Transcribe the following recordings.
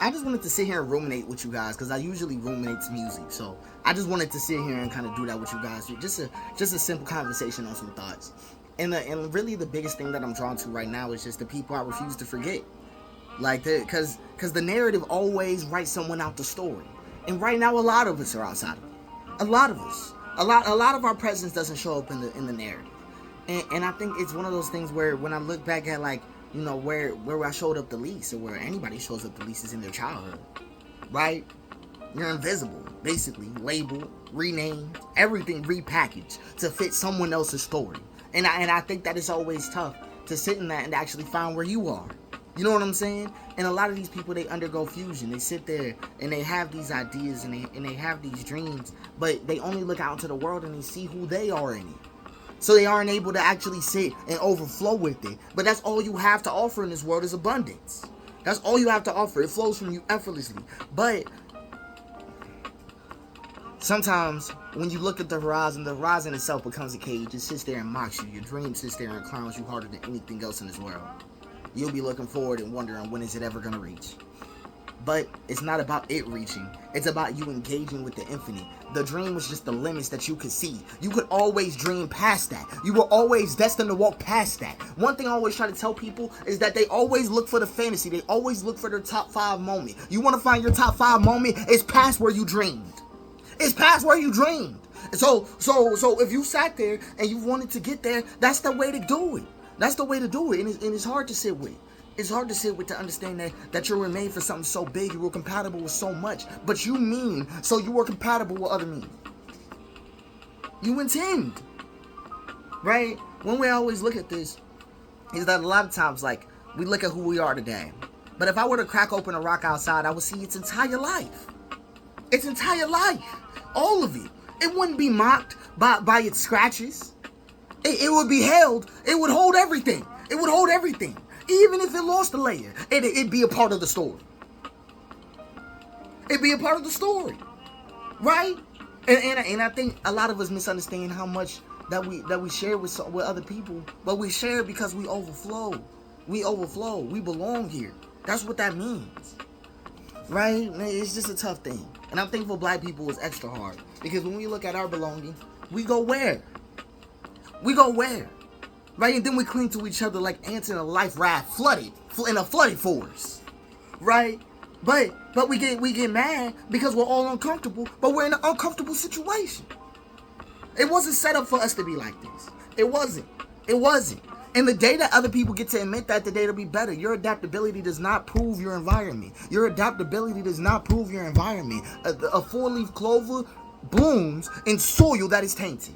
I just wanted to sit here and ruminate with you guys, because I usually ruminate to music. So I just wanted to sit here and kind of do that with you guys. Just a simple conversation on some thoughts. And really the biggest thing that I'm drawn to right now is just the people I refuse to forget. Like, because the narrative always writes someone out the story. And right now, a lot of us are outside of it. A lot of us. A lot of our presence doesn't show up in the narrative. And I think it's one of those things where when I look back at, like, you know, where I showed up the least, or where anybody shows up the least, is in their childhood. Right? You're invisible, basically. Labeled, renamed, everything repackaged to fit someone else's story. And I think that it's always tough to sit in that and actually find where you are. You know what I'm saying? And a lot of these people, they undergo fusion. They sit there and they have these ideas and they have these dreams, but they only look out into the world and they see who they are in it. So they aren't able to actually sit and overflow with it. But that's all you have to offer in this world is abundance. That's all you have to offer. It flows from you effortlessly. But sometimes when you look at the horizon itself becomes a cage. It sits there and mocks you. Your dream sits there and clowns you harder than anything else in this world. You'll be looking forward and wondering, when is it ever going to reach? But it's not about it reaching. It's about you engaging with the infinite. The dream was just the limits that you could see. You could always dream past that. You were always destined to walk past that. One thing I always try to tell people is that they always look for the fantasy. They always look for their top 5 moment. You want to find your top 5 moment? It's past where you dreamed. It's past where you dreamed. So if you sat there and you wanted to get there, that's the way to do it. That's the way to do it, and it's hard to sit with. It's hard to sit with, to understand that you were made for something so big, you were compatible with so much, but you mean, so you were compatible with other means. You intend, right? One way I always look at this is that a lot of times, like, we look at who we are today, but if I were to crack open a rock outside, I would see its entire life. Its entire life. All of it. It wouldn't be mocked by its scratches. It would be held. It would hold everything. It would hold everything. Even if it lost a layer, it'd be a part of the story. It'd be a part of the story. Right? And I think a lot of us misunderstand how much that we share with other people. But we share because we overflow. We overflow. We belong here. That's what that means. Right? It's just a tough thing. And I'm thankful black people is extra hard. Because when we look at our belonging, we go where? We go where? Right? And then we cling to each other like ants in a life raft, in a flooded forest. Right? But we get mad because we're all uncomfortable, but we're in an uncomfortable situation. It wasn't set up for us to be like this. It wasn't. It wasn't. And the day that other people get to admit that, the day it'll be better. Your adaptability does not prove your environment. Your adaptability does not prove your environment. A 4-leaf clover blooms in soil that is tainted.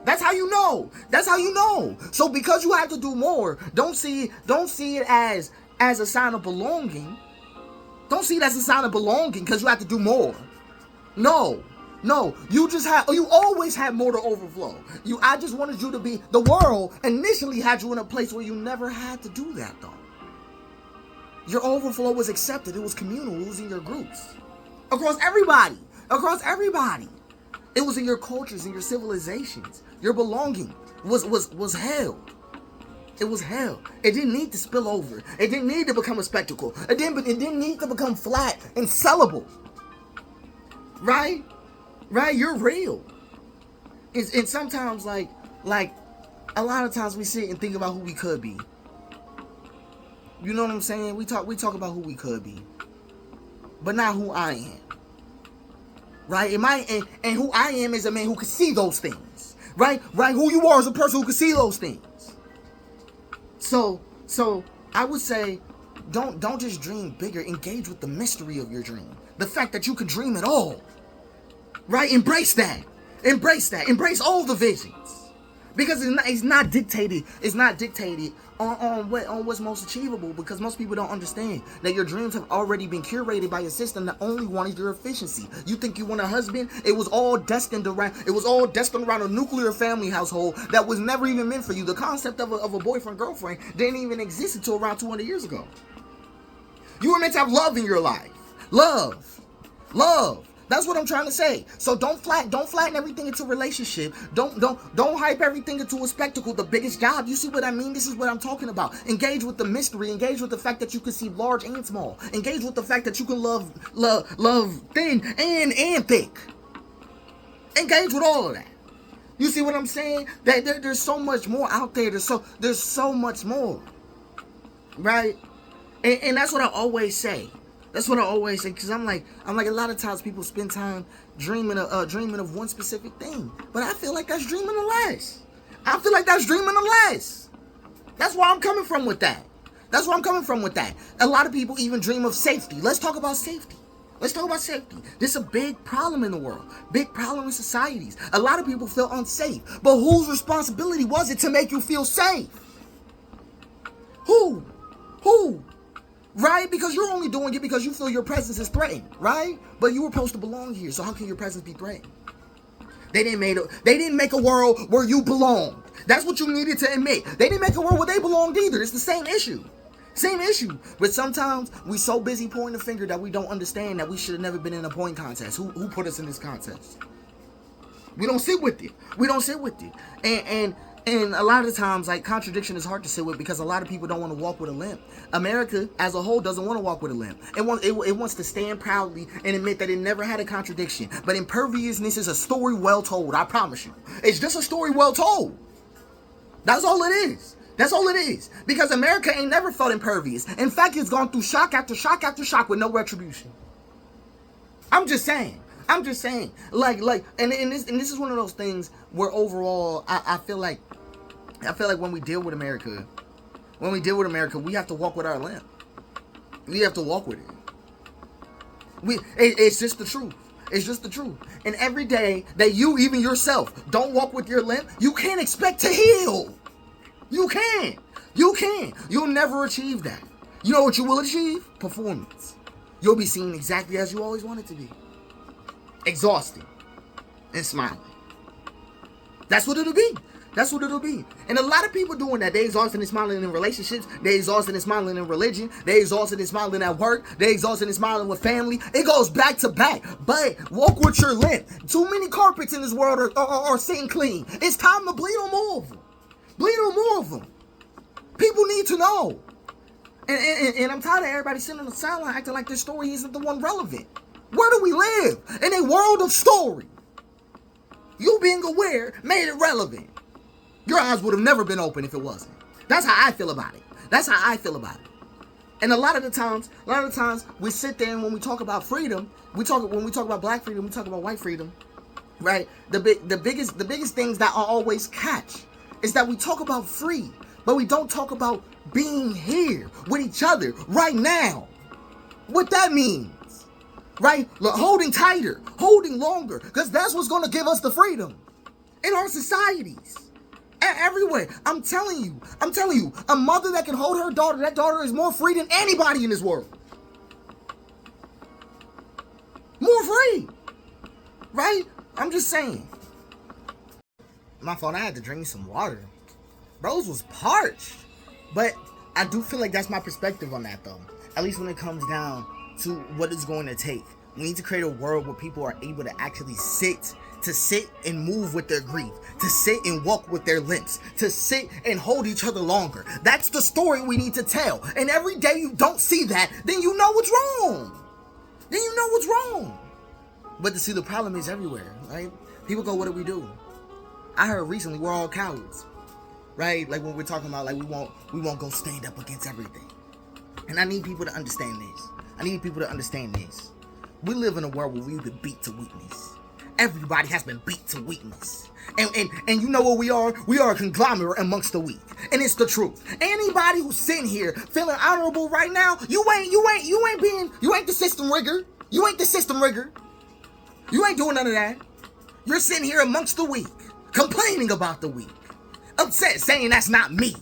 That's how you know. That's how you know. So because you have to do more, don't see it as a sign of belonging. Don't see it as a sign of belonging because you have to do more. No, you always had more to overflow. I just wanted you to be, the world initially had you in a place where you never had to do that though. Your overflow was accepted. It was communal. It was in your groups. Across everybody. It was in your cultures, in your civilizations. Your belonging was held. It was held. It didn't need to spill over. It didn't need to become a spectacle. It didn't need to become flat and sellable. Right? Right? You're real. And sometimes, like a lot of times we sit and think about who we could be. You know what I'm saying? We talk about who we could be, but not who I am. Right? And who I am is a man who can see those things. Right? Who you are is a person who can see those things. So I would say, don't just dream bigger. Engage with the mystery of your dream. The fact that you can dream it all. Right? Embrace that. Embrace all the visions. Because it's not dictated. It's not dictated on what's most achievable. Because most people don't understand that your dreams have already been curated by a system that only wanted your efficiency. You think you want a husband? It was all destined around a nuclear family household that was never even meant for you. The concept of a boyfriend girlfriend didn't even exist until around 200 years ago. You were meant to have love in your life. Love. That's what I'm trying to say. So don't flatten everything into a relationship. Don't hype everything into a spectacle. The biggest job. You see what I mean? This is what I'm talking about. Engage with the mystery. Engage with the fact that you can see large and small. Engage with the fact that you can love thin and thick. Engage with all of that. You see what I'm saying? That there's so much more out there. There's so much more, right? And that's what I always say. That's what I always say, because I'm like a lot of times people spend time dreaming of one specific thing, but I feel like that's dreaming of less. I feel like that's dreaming of less. That's where I'm coming from with that. A lot of people even dream of safety. Let's talk about safety. This is a big problem in the world. Big problem in societies. A lot of people feel unsafe, but whose responsibility was it to make you feel safe? Who? Right? Because you're only doing it because you feel your presence is threatened, right? But you were supposed to belong here, so how can your presence be threatened? They didn't make a world where you belonged. That's what you needed to admit. They didn't make a world where they belonged either. It's the same issue. But sometimes we so busy pointing the finger that we don't understand that we should have never been in a point contest. Who put us in this contest? We don't sit with it. And a lot of the times, like, contradiction is hard to sit with because a lot of people don't want to walk with a limp. America, as a whole, doesn't want to walk with a limp. It wants to stand proudly and admit that it never had a contradiction. But imperviousness is a story well told, I promise you. It's just a story well told. That's all it is. Because America ain't never felt impervious. In fact, it's gone through shock after shock after shock with no retribution. I'm just saying. Like, and this is one of those things where overall, I feel like when we deal with America, we have to walk with our limp. We have to walk with it. It's just the truth. And every day that you, even yourself, don't walk with your limp, you can't expect to heal. You can't. You'll never achieve that. You know what you will achieve? Performance. You'll be seen exactly as you always wanted to be. Exhausted and smiling. That's what it'll be. And a lot of people doing that. They exhausted and smiling in relationships. They exhausted and smiling in religion. They exhausted and smiling at work. They exhausted and smiling with family. It goes back to back. But walk with your limp. Too many carpets in this world are sitting clean. It's time to bleed on more of them. People need to know. And I'm tired of everybody sitting on the sideline acting like their story isn't the one relevant. Where do we live? In a world of story. You being aware made it relevant. Your eyes would have never been open if it wasn't. That's how I feel about it. And a lot of the times we sit there and when we talk about freedom, when we talk about black freedom, we talk about white freedom, right? The biggest things that I always catch is that we talk about free, but we don't talk about being here with each other right now. What that means. Right? Holding tighter, holding longer, because that's what's going to give us the freedom in our societies. Everywhere. I'm telling you, a mother that can hold her daughter, that daughter is more free than anybody in this world. More free. Right? I'm just saying. My fault, I had to drink some water. Bros was parched. But I do feel like that's my perspective on that, though. At least when it comes down to what it's going to take. We need to create a world where people are able to actually sit and move with their grief, to sit and walk with their limps, to sit and hold each other longer. That's the story we need to tell. And every day you don't see that, then you know what's wrong. But see, the problem is everywhere, right? People go, what do we do? I heard recently we're all cowards, right? Like when we're talking about like we won't go stand up against everything. And I need people to understand this. We live in a world where we've been beat to weakness. Everybody has been beat to weakness. And you know what we are? We are a conglomerate amongst the weak. And it's the truth. Anybody who's sitting here feeling honorable right now, you ain't the system rigger. You ain't the system rigger. You ain't doing none of that. You're sitting here amongst the weak, complaining about the weak, upset, saying that's not me.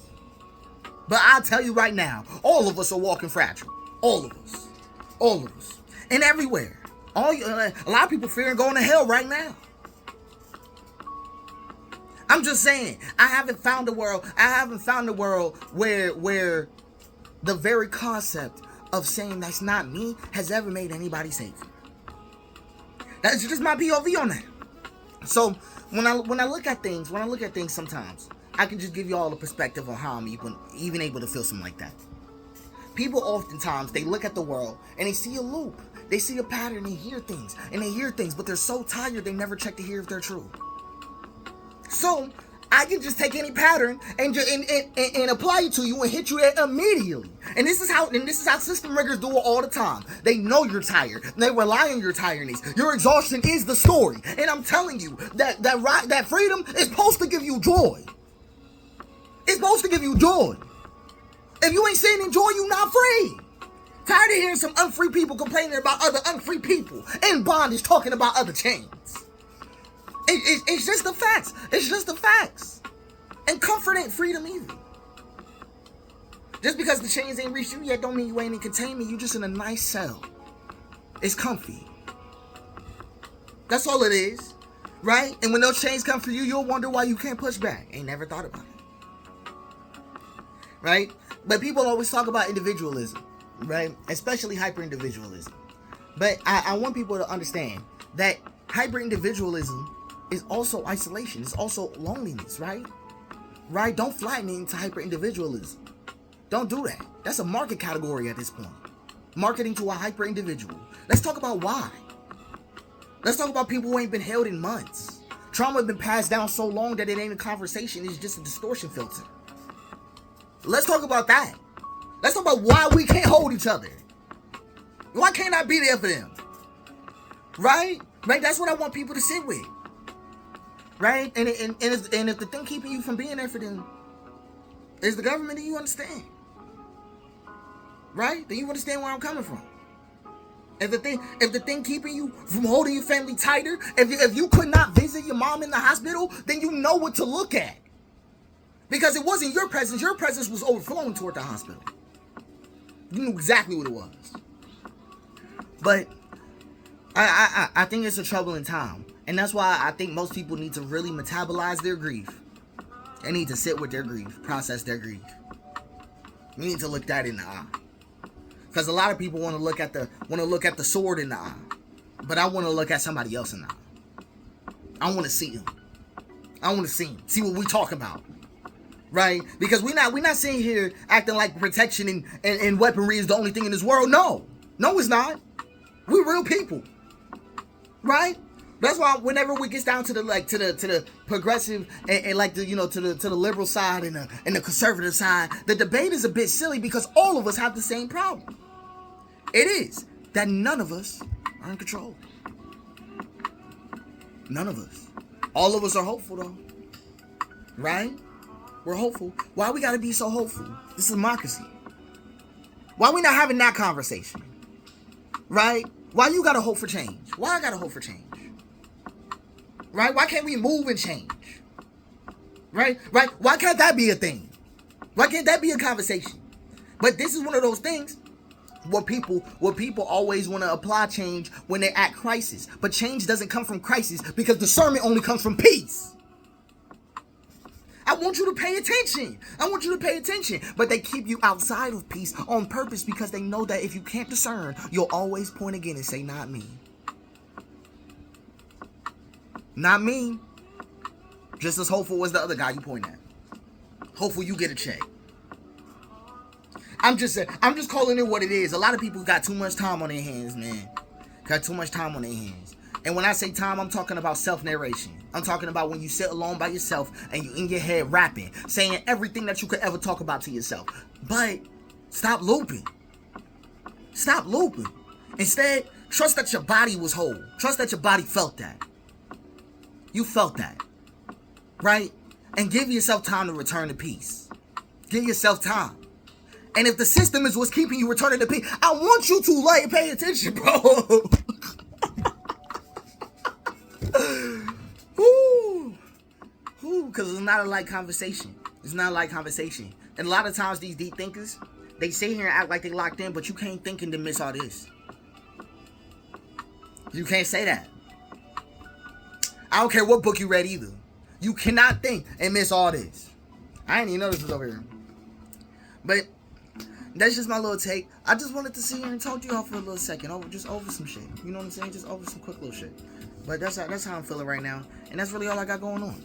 But I'll tell you right now, all of us are walking fragile. All of us. And everywhere. A lot of people fearing going to hell right now. I'm just saying, I haven't found a world where the very concept of saying that's not me has ever made anybody safer. That's just my POV on that. So when I look at things, sometimes I can just give you all a perspective on how I'm even able to feel something like that. People oftentimes, they look at the world and they see a loop. They see a pattern, they hear things, but they're so tired they never check to hear if they're true. So I can just take any pattern and apply it to you and hit you immediately. And this is how system riggers do it all the time. They know you're tired. They rely on your tiredness. Your exhaustion is the story. And I'm telling you that freedom is supposed to give you joy. It's supposed to give you joy. If you ain't saying enjoy, you not free. Tired of hearing some unfree people complaining about other unfree people in bondage talking about other chains. It's just the facts. It's just the facts. And comfort ain't freedom either. Just because the chains ain't reached you yet don't mean you ain't in containment. You just in a nice cell. It's comfy. That's all it is. Right? And when those chains come for you, you'll wonder why you can't push back. Ain't never thought about it. Right? But people always talk about individualism. Right? Especially hyper-individualism. But I want people to understand that hyper-individualism is also isolation. It's also loneliness, right? Right? Don't flatten it into hyper-individualism. Don't do that. That's a market category at this point. Marketing to a hyper-individual. Let's talk about why. Let's talk about people who ain't been held in months. Trauma has been passed down so long that it ain't a conversation. It's just a distortion filter. Let's talk about that. Let's talk about why we can't hold each other. Why can't I be there for them? Right? Right? That's what I want people to sit with. Right? And if the thing keeping you from being there for them is the government, then you understand. Right? Then you understand where I'm coming from. If the thing keeping you from holding your family tighter, if you could not visit your mom in the hospital, then you know what to look at. Because it wasn't your presence was overflowing toward the hospital. You knew exactly what it was. But I think it's a troubling time. And that's why I think most people need to really metabolize their grief. They need to sit with their grief, process their grief. We need to look that in the eye. Because a lot of people want to look at the sword in the eye. But I want to look at somebody else in the eye. I want to see him. I want to see him. See what we talk about. Right? Because we're not sitting here acting like protection and weaponry is the only thing in this world. No. No, it's not. We're real people. Right? That's why whenever we get down to the progressive and like the to the liberal side and the conservative side, the debate is a bit silly because all of us have the same problem. It is that none of us are in control. None of us. All of us are hopeful though. Right? We're hopeful. Why we gotta be so hopeful? This is democracy. Why we not having that conversation? Right? Why you gotta hope for change? Why I gotta hope for change? Right? Why can't we move and change? Right? Right? Why can't that be a thing? Why can't that be a conversation? But this is one of those things where people always want to apply change when they're at crisis. But change doesn't come from crisis because discernment only comes from peace. I want you to pay attention. I want you to pay attention. But they keep you outside of peace on purpose because they know that if you can't discern, you'll always point again and say, not me. Not me. Just as hopeful as the other guy you point at. Hopeful you get a check. I'm just calling it what it is. A lot of people got too much time on their hands, man. Got too much time on their hands. And when I say time, I'm talking about self-narration. I'm talking about when you sit alone by yourself and you in your head rapping, saying everything that you could ever talk about to yourself. But stop looping. Stop looping. Instead, trust that your body was whole. Trust that your body felt that. You felt that. Right? And give yourself time to return to peace. Give yourself time. And if the system is what's keeping you returning to peace, I want you to pay attention, bro. Because it's not a light conversation. It's not a light conversation. And a lot of times these deep thinkers, they sit here and act like they locked in, but you can't think and then miss all this. You can't say that. I don't care what book you read either. You cannot think and miss all this. I didn't even know this was over here. But that's just my little take. I just wanted to sit here and talk to y'all for a little second. Over some shit. You know what I'm saying? Just over some quick little shit. But that's how I'm feeling right now, and that's really all I got going on.